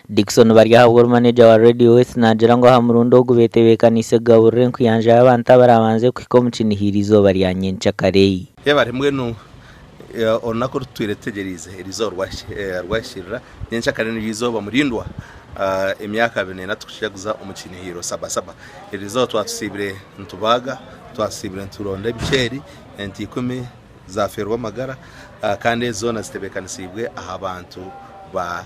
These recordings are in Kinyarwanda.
Dickson bari habura manager wa Radio West nagira ngo hamurundo gubetebekanise gaburren kuyanja y'abantu barabanze kwikomucinihira izooba rya nyencakare yabari mwenu onako tuiretegerize erizooba rwashirira nyencakare n'izooba murindwa emyaka 4 tukushaguza umucinihiro SABA SABA erizooba twatusibire Okubaaga twasibire turonde biceri ente 10 za ferwa magara kandi zona zitebekanisibwe abantu ba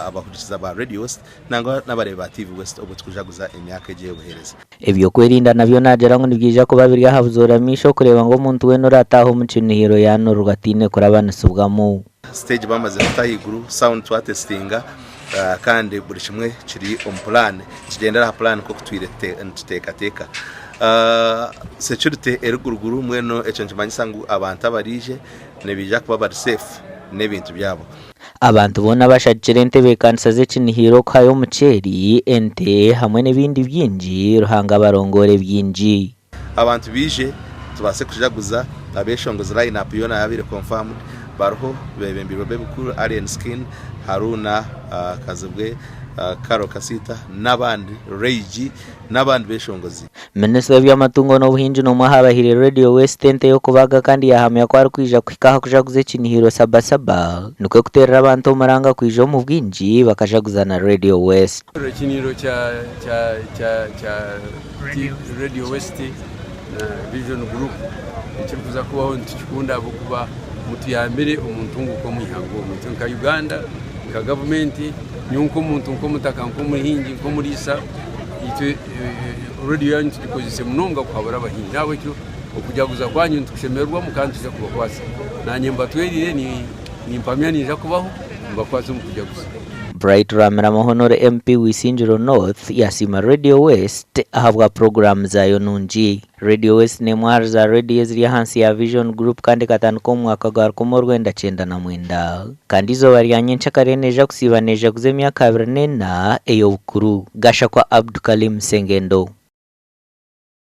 abakurikiza ba Radio West nangwa n'abareba TV West obo tukujaguza emyaka egiye buhereza ebyo kwerinda nabyo nagira ngo nibwija kuba biri habuzoramisho kureba ngo umuntu we norataho umucinihiro yano rugatine kurabanasubwamo stage bamaze gutayiguru sound twatestinga kandi buri kimwe kiri on plan kigendera plan ko kutwirete ntutekateka security eruguruguru mweno eco nkimanyisangu abantu abarije nebija kuba bari safe n'ebintu byabo abantu bona bashakire ntebe kansaze cinihiro kayo muceri ente hamwe n'ibindi byinji ruhanga barongore byinji abantu bije tubase kujaguza abeshongoza line up yona yabire confirmed barho bebembiro bebukuru Alien Skin Haruna Kazibwe Karo Kasita n'abandi Rage n'abandi beshongozi Minisitiri by'amatungo n'ubuhinzi no mahabahire Radio West ente yo Okubaaga kandi yahamya ko ari kwija kwikaha kujaguze cinihiro SABA SABA nuko guterera abantu maranga kwijo mu bwinji bakajaguza na Radio West cinihiro cha Radio West Vision Group icyo kuza kubaho ntikunda kuba mutu ya mbere umuntu nguko muhango mutu nka Uganda nka government nyunko umuntu nko mutaka nko muhingi nko murisa ite radio yanyu tukozise munonga kwabara abahingi nawe cyo okujaguza kwanyu ntukushemerwa mukantuza kubakwasa nanye mbatwerire ni mpamya nija kubaho mbakwasa mu kujaguza Bright Ramera Mahonore MP Wisinjiro North yasima Radio West ahabwa program zayo nunji Radio West ne mwari za radio ziri hansi ya Vision Group kandi katanuko mwaka gwa 1999 kandi zo bari ya nyencakare neja kusibaneja kuze myaka 24 eyo bukuru gasha kwa Abdukalim Sengendo.